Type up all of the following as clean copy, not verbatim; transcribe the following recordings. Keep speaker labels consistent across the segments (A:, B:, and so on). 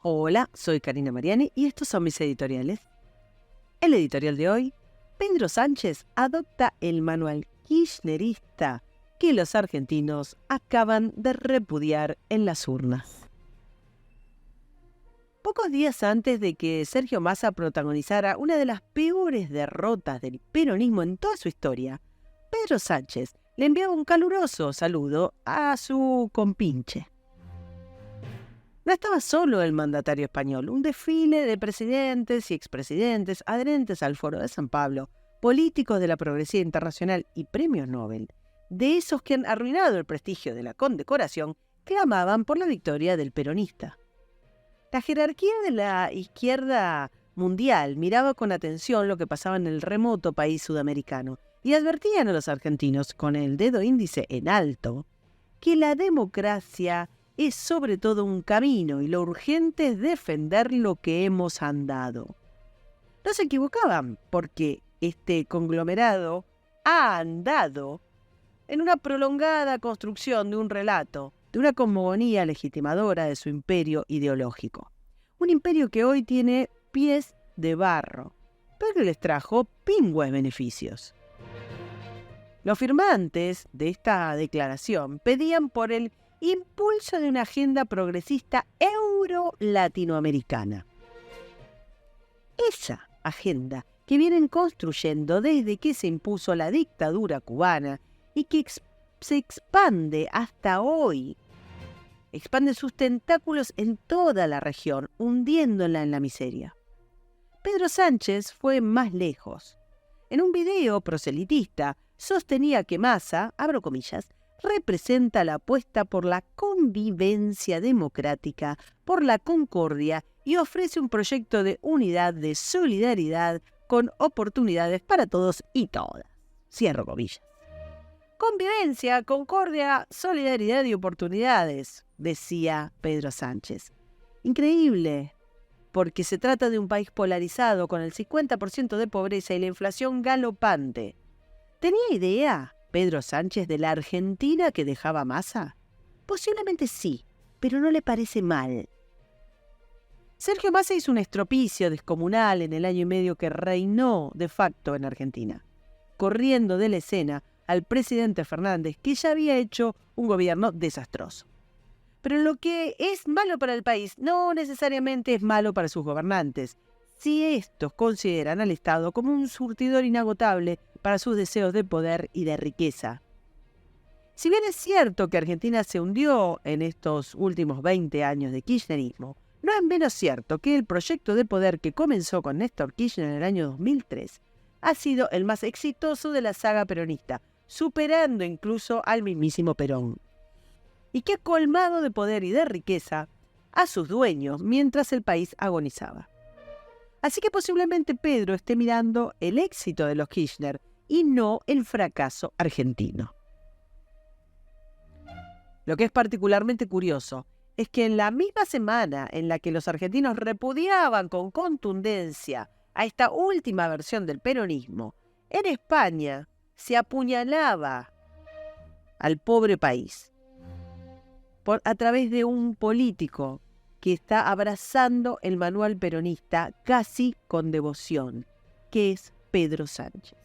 A: Hola, soy Karina Mariani y estos son mis editoriales. El editorial de hoy: Pedro Sánchez adopta el manual kirchnerista que los argentinos acaban de repudiar en las urnas. Pocos días antes de que Sergio Massa protagonizara una de las peores derrotas del peronismo en toda su historia, Pedro Sánchez le enviaba un caluroso saludo a su compinche. No estaba solo el mandatario español, un desfile de presidentes y expresidentes adherentes al Foro de San Pablo, políticos de la progresía internacional y premios Nobel, de esos que han arruinado el prestigio de la condecoración, clamaban por la victoria del peronista. La jerarquía de la izquierda mundial miraba con atención lo que pasaba en el remoto país sudamericano y advertían a los argentinos, con el dedo índice en alto, que la democracia es sobre todo un camino y lo urgente es defender lo que hemos andado. No se equivocaban, porque este conglomerado ha andado en una prolongada construcción de un relato, de una cosmogonía legitimadora de su imperio ideológico. Un imperio que hoy tiene pies de barro, pero que les trajo pingües beneficios. Los firmantes de esta declaración pedían por el impulso de una agenda progresista euro-latinoamericana. Esa agenda que vienen construyendo desde que se impuso la dictadura cubana y que se expande hasta hoy, expande sus tentáculos en toda la región, hundiéndola en la miseria. Pedro Sánchez fue más lejos. En un video proselitista sostenía que Massa, abro comillas, representa la apuesta por la convivencia democrática, por la concordia y ofrece un proyecto de unidad, de solidaridad, con oportunidades para todos y todas. Cierro comillas. Convivencia, concordia, solidaridad y oportunidades, decía Pedro Sánchez. Increíble, porque se trata de un país polarizado con el 50% de pobreza y la inflación galopante. ¿Tenía idea Pedro Sánchez de la Argentina que dejaba Massa? Posiblemente sí, pero no le parece mal. Sergio Massa hizo un estropicio descomunal en el año y medio que reinó de facto en Argentina, corriendo de la escena al presidente Fernández, que ya había hecho un gobierno desastroso. Pero lo que es malo para el país no necesariamente es malo para sus gobernantes, si estos consideran al Estado como un surtidor inagotable para sus deseos de poder y de riqueza. Si bien es cierto que Argentina se hundió en estos últimos 20 años de kirchnerismo, no es menos cierto que el proyecto de poder que comenzó con Néstor Kirchner en el año 2003 ha sido el más exitoso de la saga peronista, superando incluso al mismísimo Perón, y que ha colmado de poder y de riqueza a sus dueños mientras el país agonizaba. Así que posiblemente Pedro esté mirando el éxito de los Kirchner y no el fracaso argentino. Lo que es particularmente curioso es que en la misma semana en la que los argentinos repudiaban con contundencia a esta última versión del peronismo, en España se apuñalaba al pobre país a través de un político que está abrazando el manual peronista casi con devoción, que es Pedro Sánchez.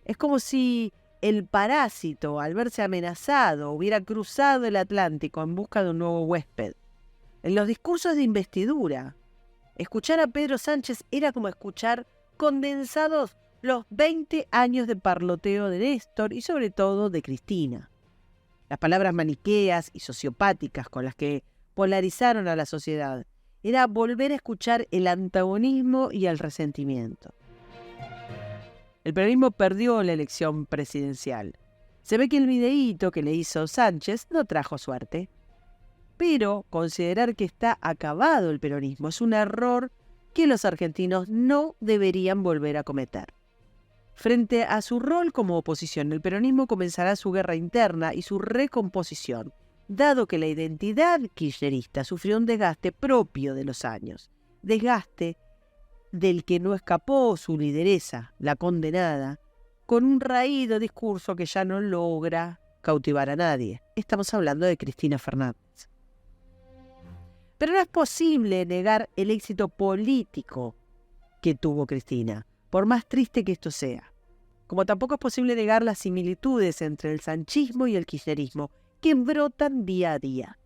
A: Es como si el parásito, al verse amenazado, hubiera cruzado el Atlántico en busca de un nuevo huésped. En los discursos de investidura, escuchar a Pedro Sánchez era como escuchar condensados los 20 años de parloteo de Néstor y sobre todo de Cristina. Las palabras maniqueas y sociopáticas con las que polarizaron a la sociedad era volver a escuchar el antagonismo y el resentimiento. El peronismo perdió la elección presidencial. Se ve que el videíto que le hizo Sánchez no trajo suerte. Pero considerar que está acabado el peronismo es un error que los argentinos no deberían volver a cometer. Frente a su rol como oposición, el peronismo comenzará su guerra interna y su recomposición, dado que la identidad kirchnerista sufrió un desgaste propio de los años, desgaste del que no escapó su lideresa, la condenada, con un raído discurso que ya no logra cautivar a nadie. Estamos hablando de Cristina Fernández. Pero no es posible negar el éxito político que tuvo Cristina, por más triste que esto sea. Como tampoco es posible negar las similitudes entre el sanchismo y el kirchnerismo, que brotan día a día.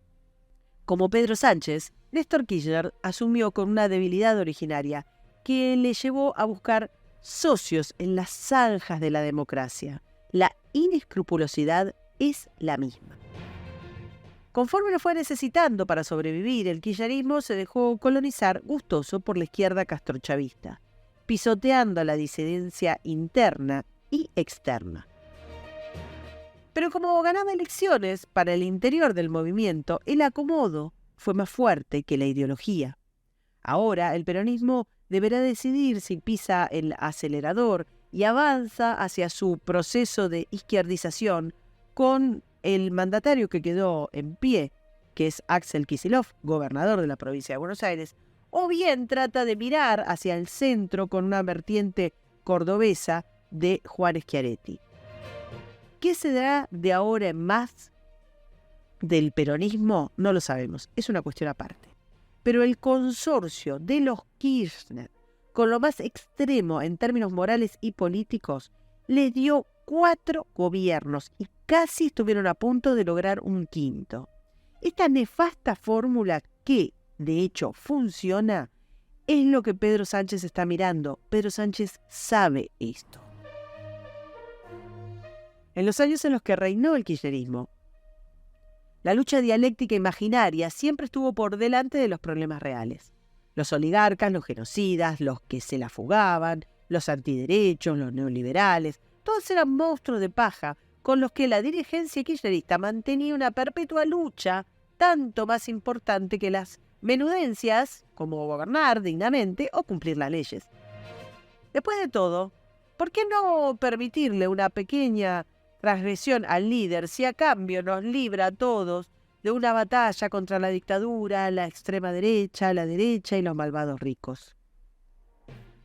A: Como Pedro Sánchez, Néstor Kirchner asumió con una debilidad originaria que le llevó a buscar socios en las zanjas de la democracia. La inescrupulosidad es la misma. Conforme lo fue necesitando para sobrevivir, el kirchnerismo se dejó colonizar gustoso por la izquierda castrochavista, pisoteando la disidencia interna y externa. Pero como ganaba elecciones para el interior del movimiento, el acomodo fue más fuerte que la ideología. Ahora el peronismo deberá decidir si pisa el acelerador y avanza hacia su proceso de izquierdización con el mandatario que quedó en pie, que es Axel Kicillof, gobernador de la provincia de Buenos Aires, o bien trata de mirar hacia el centro con una vertiente cordobesa de Juan Schiaretti. ¿Qué se dará de ahora en más del peronismo? No lo sabemos, es una cuestión aparte. Pero el consorcio de los Kirchner, con lo más extremo en términos morales y políticos, les dio 4 gobiernos y casi estuvieron a punto de lograr un quinto. Esta nefasta fórmula que, de hecho, funciona, es lo que Pedro Sánchez está mirando. Pedro Sánchez sabe esto. En los años en los que reinó el kirchnerismo, la lucha dialéctica imaginaria siempre estuvo por delante de los problemas reales. Los oligarcas, los genocidas, los que se la fugaban, los antiderechos, los neoliberales, todos eran monstruos de paja con los que la dirigencia kirchnerista mantenía una perpetua lucha tanto más importante que las menudencias, como gobernar dignamente o cumplir las leyes. Después de todo, ¿por qué no permitirle una pequeña transgresión al líder si a cambio nos libra a todos de una batalla contra la dictadura, la extrema derecha, la derecha y los malvados ricos?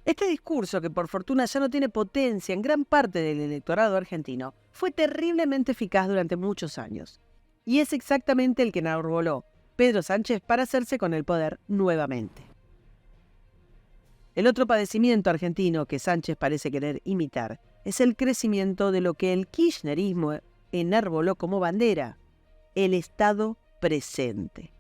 A: Este discurso, que por fortuna ya no tiene potencia en gran parte del electorado argentino, fue terriblemente eficaz durante muchos años. Y es exactamente el que enarboló Pedro Sánchez para hacerse con el poder nuevamente. El otro padecimiento argentino que Sánchez parece querer imitar es el crecimiento de lo que el kirchnerismo enarboló como bandera, el Estado presente.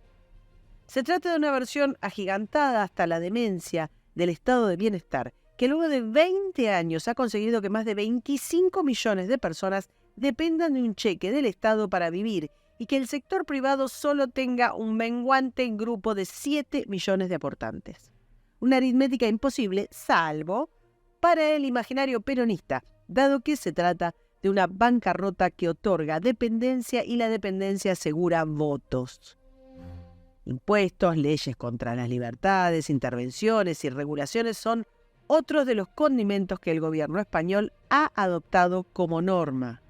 A: Se trata de una versión agigantada hasta la demencia del estado de bienestar, que luego de 20 años ha conseguido que más de 25 millones de personas dependan de un cheque del Estado para vivir y que el sector privado solo tenga un menguante grupo de 7 millones de aportantes. Una aritmética imposible, salvo para el imaginario peronista, dado que se trata de una bancarrota que otorga dependencia y la dependencia asegura votos. Impuestos, leyes contra las libertades, intervenciones y regulaciones son otros de los condimentos que el gobierno español ha adoptado como norma.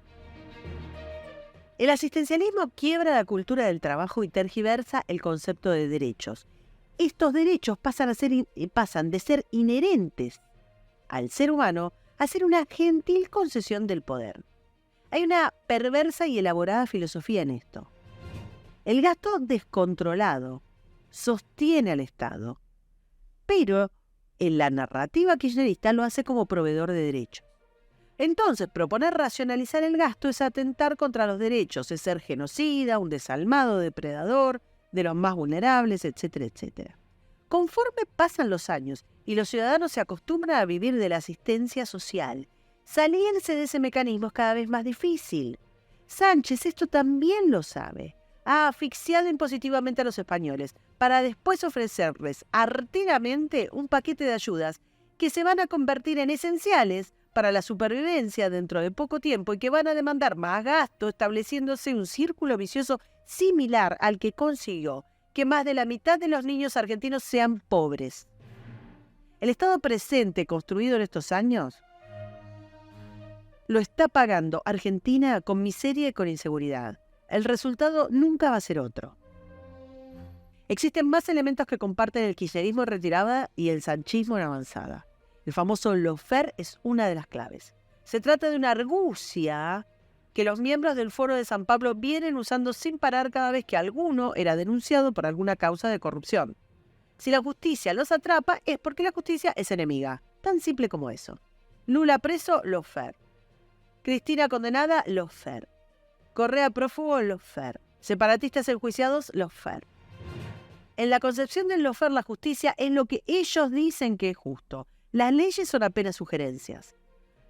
A: El asistencialismo quiebra la cultura del trabajo y tergiversa el concepto de derechos. Estos derechos pasan de ser inherentes al ser humano a ser una gentil concesión del poder. Hay una perversa y elaborada filosofía en esto. El gasto descontrolado sostiene al Estado, pero en la narrativa kirchnerista lo hace como proveedor de derechos. Entonces, proponer racionalizar el gasto es atentar contra los derechos, es ser genocida, un desalmado depredador de los más vulnerables, etcétera, etcétera. Conforme pasan los años y los ciudadanos se acostumbran a vivir de la asistencia social, salirse de ese mecanismo es cada vez más difícil. Sánchez esto también lo sabe. Ha asfixiado impositivamente a los españoles para después ofrecerles arteramente un paquete de ayudas que se van a convertir en esenciales para la supervivencia dentro de poco tiempo y que van a demandar más gasto, estableciéndose un círculo vicioso similar al que consiguió que más de la mitad de los niños argentinos sean pobres. El Estado presente construido en estos años lo está pagando Argentina con miseria y con inseguridad. El resultado nunca va a ser otro. Existen más elementos que comparten el kirchnerismo en retirada y el sanchismo en avanzada. El famoso lawfare es una de las claves. Se trata de una argucia que los miembros del Foro de San Pablo vienen usando sin parar cada vez que alguno era denunciado por alguna causa de corrupción. Si la justicia los atrapa es porque la justicia es enemiga. Tan simple como eso. Lula preso, lawfare. Cristina condenada, lawfare. Correa prófugo, lawfare. Separatistas enjuiciados, lawfare. En la concepción del lawfare, la justicia es lo que ellos dicen que es justo. Las leyes son apenas sugerencias.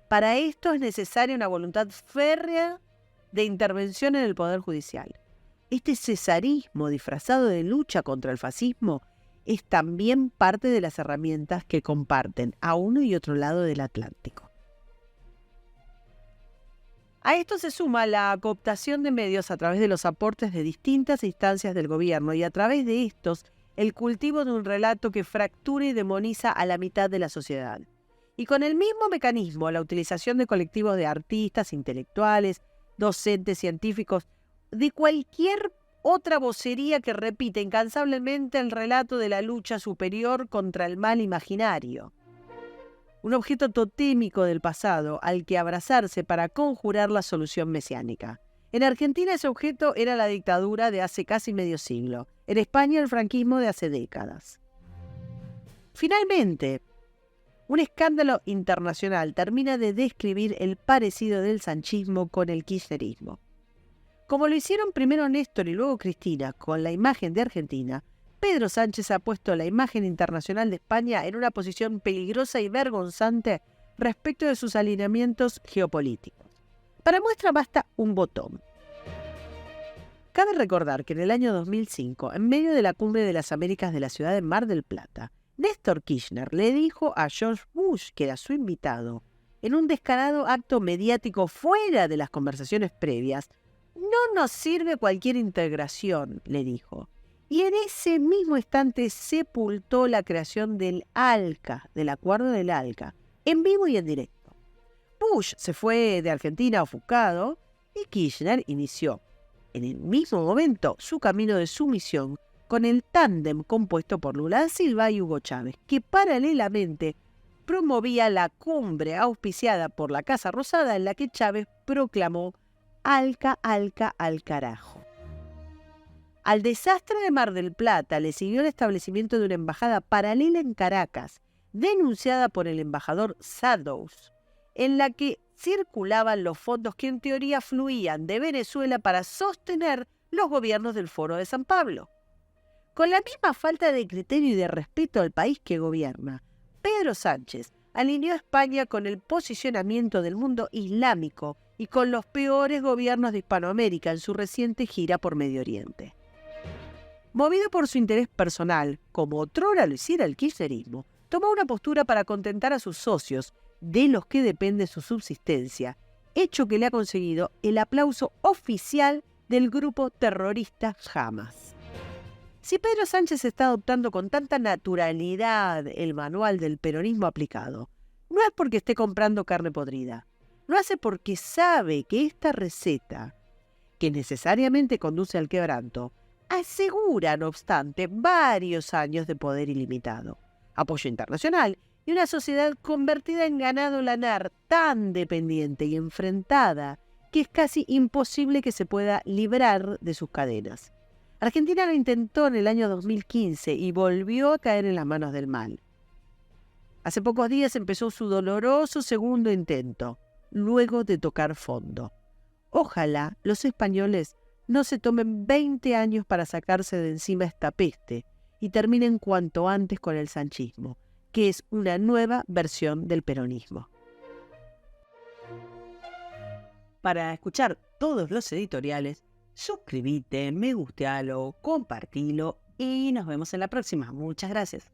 A: Para esto es necesaria una voluntad férrea de intervención en el Poder Judicial. Este cesarismo disfrazado de lucha contra el fascismo es también parte de las herramientas que comparten a uno y otro lado del Atlántico. A esto se suma la cooptación de medios a través de los aportes de distintas instancias del gobierno y a través de estos el cultivo de un relato que fractura y demoniza a la mitad de la sociedad. Y con el mismo mecanismo, la utilización de colectivos de artistas, intelectuales, docentes, científicos, de cualquier otra vocería que repite incansablemente el relato de la lucha superior contra el mal imaginario. Un objeto totémico del pasado al que abrazarse para conjurar la solución mesiánica. En Argentina ese objeto era la dictadura de hace casi medio siglo. En España el franquismo de hace décadas. Finalmente, un escándalo internacional termina de describir el parecido del sanchismo con el kirchnerismo. Como lo hicieron primero Néstor y luego Cristina con la imagen de Argentina, Pedro Sánchez ha puesto la imagen internacional de España en una posición peligrosa y vergonzante respecto de sus alineamientos geopolíticos. Para muestra basta un botón. Cabe recordar que en el año 2005, en medio de la Cumbre de las Américas de la ciudad de Mar del Plata, Néstor Kirchner le dijo a George Bush, que era su invitado, en un descarado acto mediático fuera de las conversaciones previas, «No nos sirve cualquier integración», le dijo. Y en ese mismo instante sepultó la creación del ALCA, del Acuerdo del ALCA, en vivo y en directo. Bush se fue de Argentina ofuscado y Kirchner inició, en el mismo momento, su camino de sumisión con el tándem compuesto por Lula da Silva y Hugo Chávez, que paralelamente promovía la cumbre auspiciada por la Casa Rosada en la que Chávez proclamó «Alca, Alca, al carajo». Al desastre de Mar del Plata le siguió el establecimiento de una embajada paralela en Caracas, denunciada por el embajador Santos, en la que circulaban los fondos que en teoría fluían de Venezuela para sostener los gobiernos del Foro de San Pablo. Con la misma falta de criterio y de respeto al país que gobierna, Pedro Sánchez alineó a España con el posicionamiento del mundo islámico y con los peores gobiernos de Hispanoamérica en su reciente gira por Medio Oriente. Movido por su interés personal, como otrora lo hiciera el kirchnerismo, tomó una postura para contentar a sus socios, de los que depende su subsistencia, hecho que le ha conseguido el aplauso oficial del grupo terrorista Hamas. Si Pedro Sánchez está adoptando con tanta naturalidad el manual del peronismo aplicado, no es porque esté comprando carne podrida. Lo hace porque sabe que esta receta, que necesariamente conduce al quebranto, asegura, no obstante, varios años de poder ilimitado, apoyo internacional y una sociedad convertida en ganado lanar tan dependiente y enfrentada que es casi imposible que se pueda librar de sus cadenas. Argentina lo intentó en el año 2015 y volvió a caer en las manos del mal. Hace pocos días empezó su doloroso segundo intento, luego de tocar fondo. Ojalá los españoles no se tomen 20 años para sacarse de encima esta peste y terminen cuanto antes con el sanchismo, que es una nueva versión del peronismo. Para escuchar todos los editoriales, suscríbete, me gustealo, compartilo y nos vemos en la próxima. Muchas gracias.